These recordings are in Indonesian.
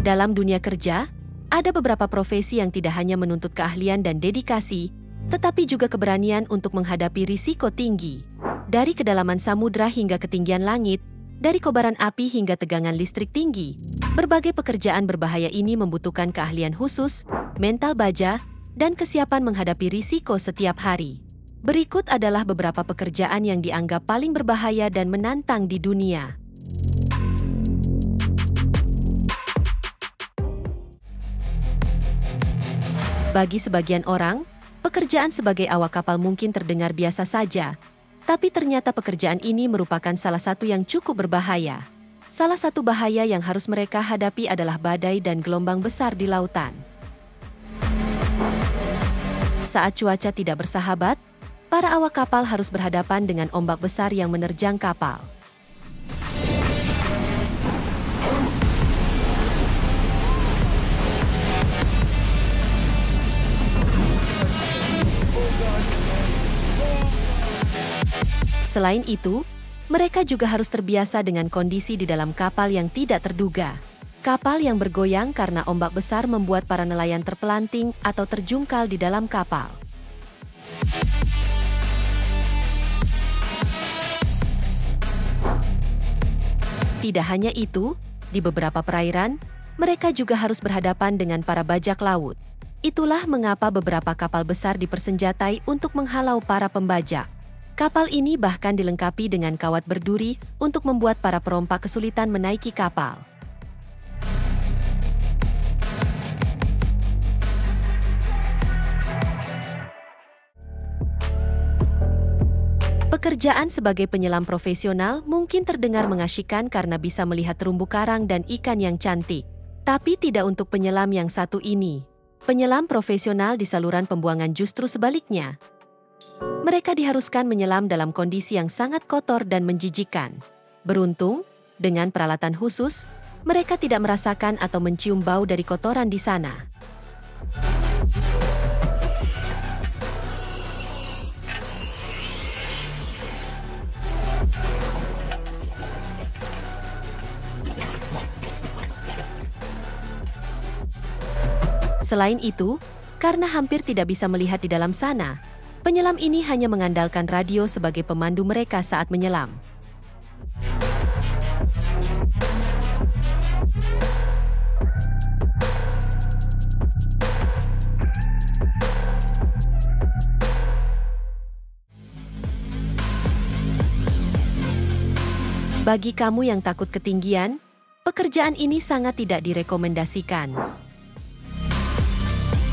Dalam dunia kerja, ada beberapa profesi yang tidak hanya menuntut keahlian dan dedikasi, tetapi juga keberanian untuk menghadapi risiko tinggi. Dari kedalaman samudra hingga ketinggian langit, dari kobaran api hingga tegangan listrik tinggi, berbagai pekerjaan berbahaya ini membutuhkan keahlian khusus, mental baja, dan kesiapan menghadapi risiko setiap hari. Berikut adalah beberapa pekerjaan yang dianggap paling berbahaya dan menantang di dunia. Bagi sebagian orang, pekerjaan sebagai awak kapal mungkin terdengar biasa saja, tapi ternyata pekerjaan ini merupakan salah satu yang cukup berbahaya. Salah satu bahaya yang harus mereka hadapi adalah badai dan gelombang besar di lautan. Saat cuaca tidak bersahabat, para awak kapal harus berhadapan dengan ombak besar yang menerjang kapal. Selain itu, mereka juga harus terbiasa dengan kondisi di dalam kapal yang tidak terduga. Kapal yang bergoyang karena ombak besar membuat para nelayan terpelanting atau terjungkal di dalam kapal. Tidak hanya itu, di beberapa perairan, mereka juga harus berhadapan dengan para bajak laut. Itulah mengapa beberapa kapal besar dipersenjatai untuk menghalau para pembajak. Kapal ini bahkan dilengkapi dengan kawat berduri untuk membuat para perompak kesulitan menaiki kapal. Pekerjaan sebagai penyelam profesional mungkin terdengar mengasyikkan karena bisa melihat terumbu karang dan ikan yang cantik. Tapi tidak untuk penyelam yang satu ini. Penyelam profesional di saluran pembuangan justru sebaliknya. Mereka diharuskan menyelam dalam kondisi yang sangat kotor dan menjijikkan. Beruntung, dengan peralatan khusus, mereka tidak merasakan atau mencium bau dari kotoran di sana. Selain itu, karena hampir tidak bisa melihat di dalam sana, penyelam ini hanya mengandalkan radio sebagai pemandu mereka saat menyelam. Bagi kamu yang takut ketinggian, pekerjaan ini sangat tidak direkomendasikan.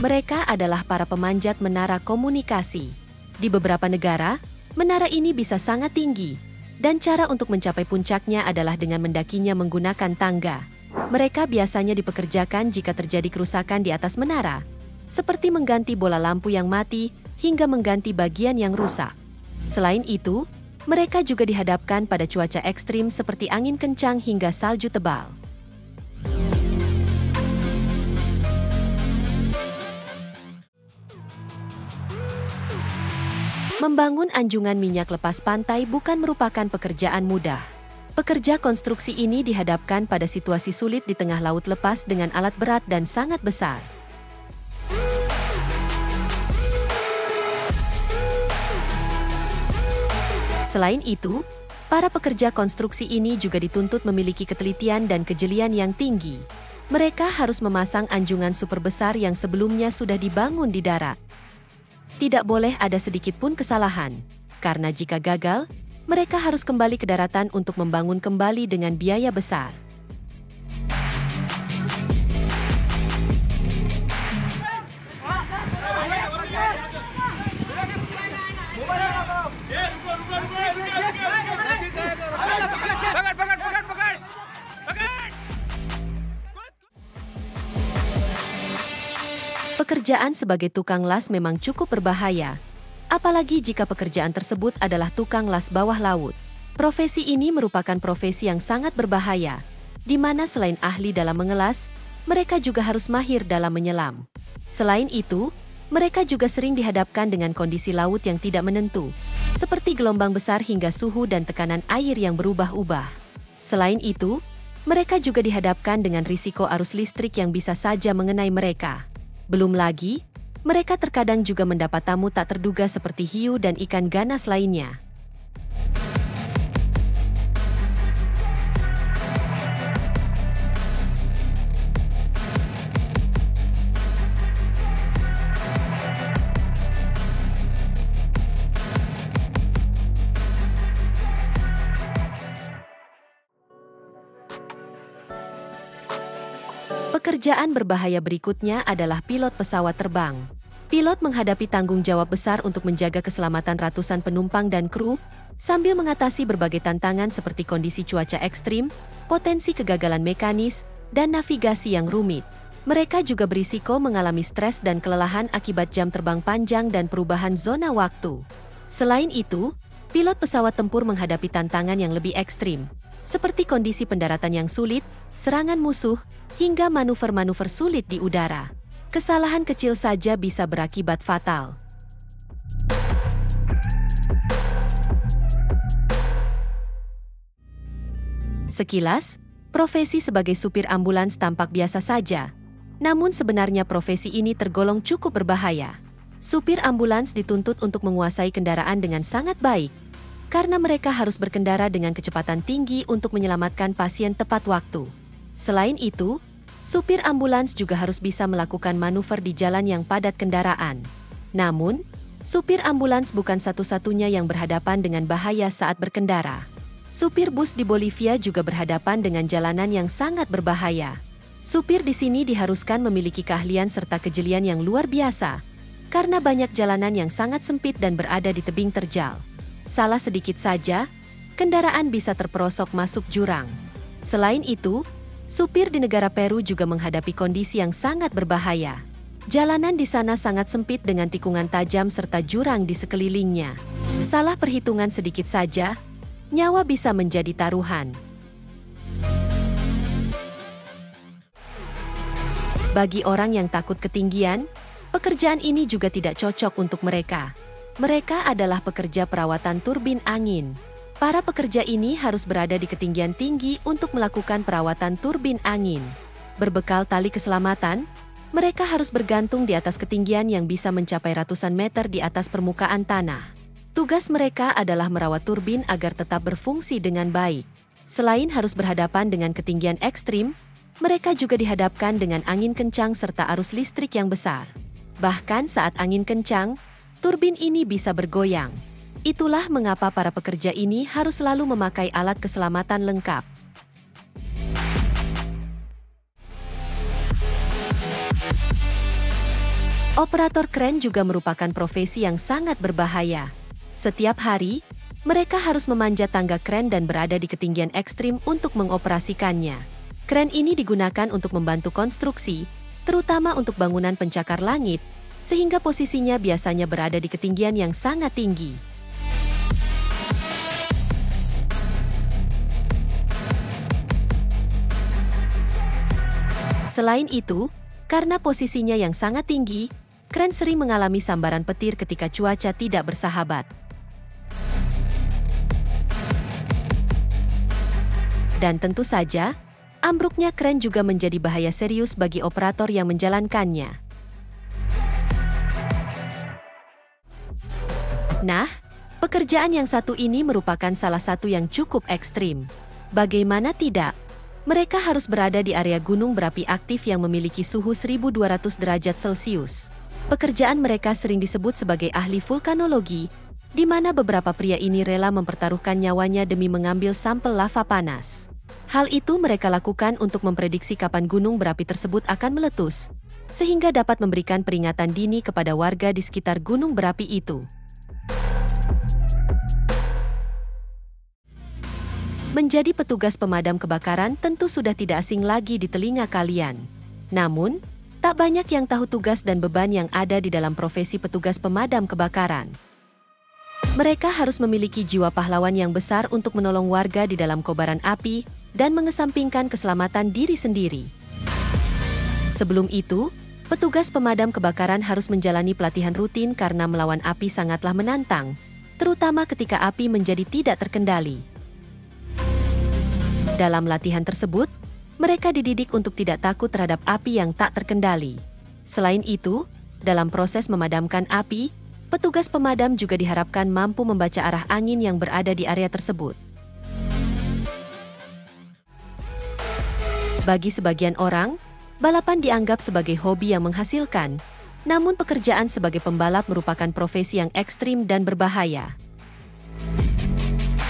Mereka adalah para pemanjat menara komunikasi. Di beberapa negara, menara ini bisa sangat tinggi, dan cara untuk mencapai puncaknya adalah dengan mendakinya menggunakan tangga. Mereka biasanya dipekerjakan jika terjadi kerusakan di atas menara, seperti mengganti bola lampu yang mati hingga mengganti bagian yang rusak. Selain itu, mereka juga dihadapkan pada cuaca ekstrim seperti angin kencang hingga salju tebal. Membangun anjungan minyak lepas pantai bukan merupakan pekerjaan mudah. Pekerja konstruksi ini dihadapkan pada situasi sulit di tengah laut lepas dengan alat berat dan sangat besar. Selain itu, para pekerja konstruksi ini juga dituntut memiliki ketelitian dan kejelian yang tinggi. Mereka harus memasang anjungan super besar yang sebelumnya sudah dibangun di darat. Tidak boleh ada sedikit pun kesalahan, karena jika gagal, mereka harus kembali ke daratan untuk membangun kembali dengan biaya besar. Pekerjaan sebagai tukang las memang cukup berbahaya, apalagi jika pekerjaan tersebut adalah tukang las bawah laut. Profesi ini merupakan profesi yang sangat berbahaya, di mana selain ahli dalam mengelas, mereka juga harus mahir dalam menyelam. Selain itu, mereka juga sering dihadapkan dengan kondisi laut yang tidak menentu, seperti gelombang besar hingga suhu dan tekanan air yang berubah-ubah. Selain itu, mereka juga dihadapkan dengan risiko arus listrik yang bisa saja mengenai mereka. Belum lagi, mereka terkadang juga mendapat tamu tak terduga seperti hiu dan ikan ganas lainnya. Pekerjaan berbahaya berikutnya adalah pilot pesawat terbang. Pilot menghadapi tanggung jawab besar untuk menjaga keselamatan ratusan penumpang dan kru, sambil mengatasi berbagai tantangan seperti kondisi cuaca ekstrim, potensi kegagalan mekanis, dan navigasi yang rumit. Mereka juga berisiko mengalami stres dan kelelahan akibat jam terbang panjang dan perubahan zona waktu. Selain itu, pilot pesawat tempur menghadapi tantangan yang lebih ekstrim, seperti kondisi pendaratan yang sulit, serangan musuh, hingga manuver-manuver sulit di udara. Kesalahan kecil saja bisa berakibat fatal. Sekilas, profesi sebagai supir ambulans tampak biasa saja. Namun sebenarnya profesi ini tergolong cukup berbahaya. Supir ambulans dituntut untuk menguasai kendaraan dengan sangat baik, karena mereka harus berkendara dengan kecepatan tinggi untuk menyelamatkan pasien tepat waktu. Selain itu, supir ambulans juga harus bisa melakukan manuver di jalan yang padat kendaraan. Namun, supir ambulans bukan satu-satunya yang berhadapan dengan bahaya saat berkendara. Supir bus di Bolivia juga berhadapan dengan jalanan yang sangat berbahaya. Supir di sini diharuskan memiliki keahlian serta kejelian yang luar biasa, karena banyak jalanan yang sangat sempit dan berada di tebing terjal. Salah sedikit saja, kendaraan bisa terperosok masuk jurang. Selain itu, supir di negara Peru juga menghadapi kondisi yang sangat berbahaya. Jalanan di sana sangat sempit dengan tikungan tajam serta jurang di sekelilingnya. Salah perhitungan sedikit saja, nyawa bisa menjadi taruhan. Bagi orang yang takut ketinggian, pekerjaan ini juga tidak cocok untuk mereka. Mereka adalah pekerja perawatan turbin angin. Para pekerja ini harus berada di ketinggian tinggi untuk melakukan perawatan turbin angin. Berbekal tali keselamatan, mereka harus bergantung di atas ketinggian yang bisa mencapai ratusan meter di atas permukaan tanah. Tugas mereka adalah merawat turbin agar tetap berfungsi dengan baik. Selain harus berhadapan dengan ketinggian ekstrim, mereka juga dihadapkan dengan angin kencang serta arus listrik yang besar. Bahkan saat angin kencang, turbin ini bisa bergoyang. Itulah mengapa para pekerja ini harus selalu memakai alat keselamatan lengkap. Operator kren juga merupakan profesi yang sangat berbahaya. Setiap hari, mereka harus memanjat tangga kren dan berada di ketinggian ekstrim untuk mengoperasikannya. Kren ini digunakan untuk membantu konstruksi, terutama untuk bangunan pencakar langit, sehingga posisinya biasanya berada di ketinggian yang sangat tinggi. Selain itu, karena posisinya yang sangat tinggi, kren sering mengalami sambaran petir ketika cuaca tidak bersahabat. Dan tentu saja, ambruknya kren juga menjadi bahaya serius bagi operator yang menjalankannya. Nah, pekerjaan yang satu ini merupakan salah satu yang cukup ekstrim. Bagaimana tidak? Mereka harus berada di area gunung berapi aktif yang memiliki suhu 1200 derajat Celcius. Pekerjaan mereka sering disebut sebagai ahli vulkanologi, di mana beberapa pria ini rela mempertaruhkan nyawanya demi mengambil sampel lava panas. Hal itu mereka lakukan untuk memprediksi kapan gunung berapi tersebut akan meletus, sehingga dapat memberikan peringatan dini kepada warga di sekitar gunung berapi itu. Menjadi petugas pemadam kebakaran tentu sudah tidak asing lagi di telinga kalian. Namun, tak banyak yang tahu tugas dan beban yang ada di dalam profesi petugas pemadam kebakaran. Mereka harus memiliki jiwa pahlawan yang besar untuk menolong warga di dalam kobaran api dan mengesampingkan keselamatan diri sendiri. Sebelum itu, petugas pemadam kebakaran harus menjalani pelatihan rutin karena melawan api sangatlah menantang, terutama ketika api menjadi tidak terkendali. Dalam latihan tersebut, mereka dididik untuk tidak takut terhadap api yang tak terkendali. Selain itu, dalam proses memadamkan api, petugas pemadam juga diharapkan mampu membaca arah angin yang berada di area tersebut. Bagi sebagian orang, balapan dianggap sebagai hobi yang menghasilkan, namun pekerjaan sebagai pembalap merupakan profesi yang ekstrim dan berbahaya.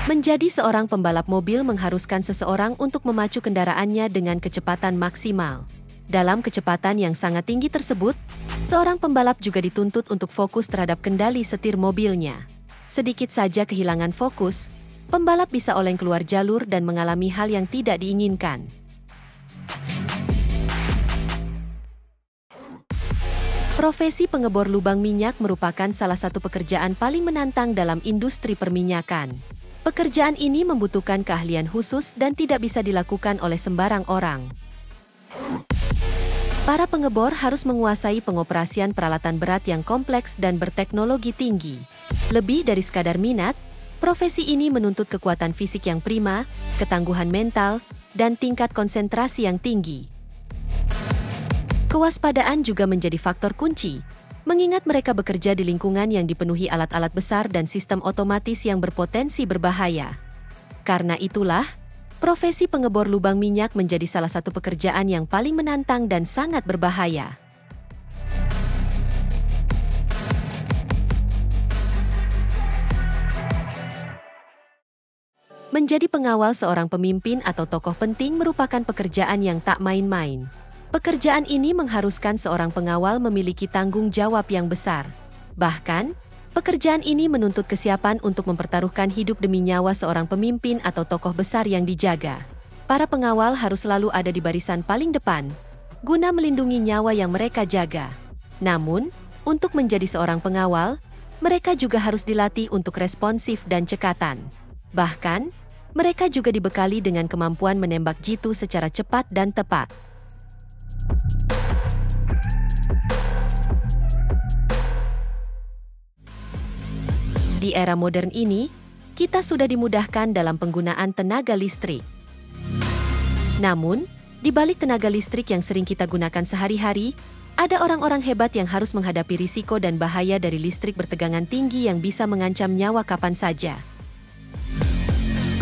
Menjadi seorang pembalap mobil mengharuskan seseorang untuk memacu kendaraannya dengan kecepatan maksimal. Dalam kecepatan yang sangat tinggi tersebut, seorang pembalap juga dituntut untuk fokus terhadap kendali setir mobilnya. Sedikit saja kehilangan fokus, pembalap bisa oleng keluar jalur dan mengalami hal yang tidak diinginkan. Profesi pengebor lubang minyak merupakan salah satu pekerjaan paling menantang dalam industri perminyakan. Pekerjaan ini membutuhkan keahlian khusus dan tidak bisa dilakukan oleh sembarang orang. Para pengebor harus menguasai pengoperasian peralatan berat yang kompleks dan berteknologi tinggi. Lebih dari sekadar minat, profesi ini menuntut kekuatan fisik yang prima, ketangguhan mental, dan tingkat konsentrasi yang tinggi. Kewaspadaan juga menjadi faktor kunci, mengingat mereka bekerja di lingkungan yang dipenuhi alat-alat besar dan sistem otomatis yang berpotensi berbahaya. Karena itulah, profesi pengebor lubang minyak menjadi salah satu pekerjaan yang paling menantang dan sangat berbahaya. Menjadi pengawal seorang pemimpin atau tokoh penting merupakan pekerjaan yang tak main-main. Pekerjaan ini mengharuskan seorang pengawal memiliki tanggung jawab yang besar. Bahkan, pekerjaan ini menuntut kesiapan untuk mempertaruhkan hidup demi nyawa seorang pemimpin atau tokoh besar yang dijaga. Para pengawal harus selalu ada di barisan paling depan, guna melindungi nyawa yang mereka jaga. Namun, untuk menjadi seorang pengawal, mereka juga harus dilatih untuk responsif dan cekatan. Bahkan, mereka juga dibekali dengan kemampuan menembak jitu secara cepat dan tepat. Di era modern ini, kita sudah dimudahkan dalam penggunaan tenaga listrik. Namun, di balik tenaga listrik yang sering kita gunakan sehari-hari, ada orang-orang hebat yang harus menghadapi risiko dan bahaya dari listrik bertegangan tinggi yang bisa mengancam nyawa kapan saja.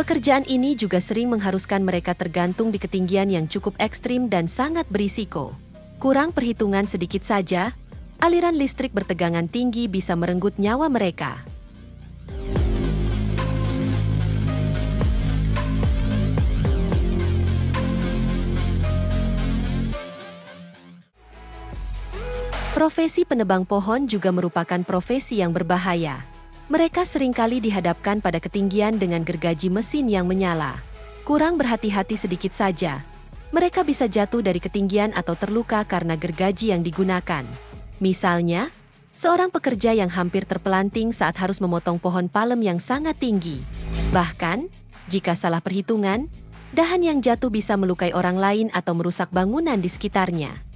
Pekerjaan ini juga sering mengharuskan mereka tergantung di ketinggian yang cukup ekstrim dan sangat berisiko. Kurang perhitungan sedikit saja, aliran listrik bertegangan tinggi bisa merenggut nyawa mereka. Profesi penebang pohon juga merupakan profesi yang berbahaya. Mereka seringkali dihadapkan pada ketinggian dengan gergaji mesin yang menyala. Kurang berhati-hati sedikit saja, mereka bisa jatuh dari ketinggian atau terluka karena gergaji yang digunakan. Misalnya, seorang pekerja yang hampir terpelanting saat harus memotong pohon palem yang sangat tinggi. Bahkan, jika salah perhitungan, dahan yang jatuh bisa melukai orang lain atau merusak bangunan di sekitarnya.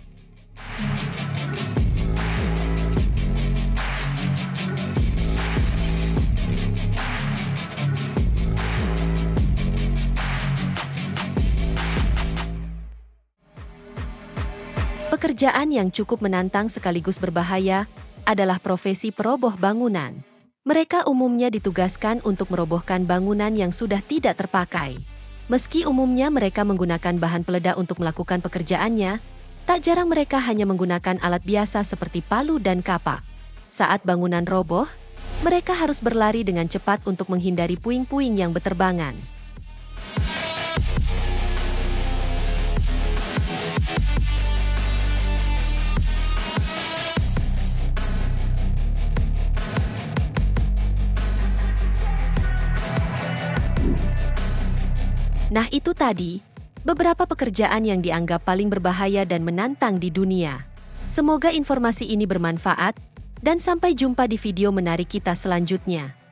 Pekerjaan yang cukup menantang sekaligus berbahaya adalah profesi peroboh bangunan. Mereka umumnya ditugaskan untuk merobohkan bangunan yang sudah tidak terpakai. Meski umumnya mereka menggunakan bahan peledak untuk melakukan pekerjaannya, tak jarang mereka hanya menggunakan alat biasa seperti palu dan kapak. Saat bangunan roboh, mereka harus berlari dengan cepat untuk menghindari puing-puing yang berterbangan. Nah, itu tadi beberapa pekerjaan yang dianggap paling berbahaya dan menantang di dunia. Semoga informasi ini bermanfaat, dan sampai jumpa di video menarik kita selanjutnya.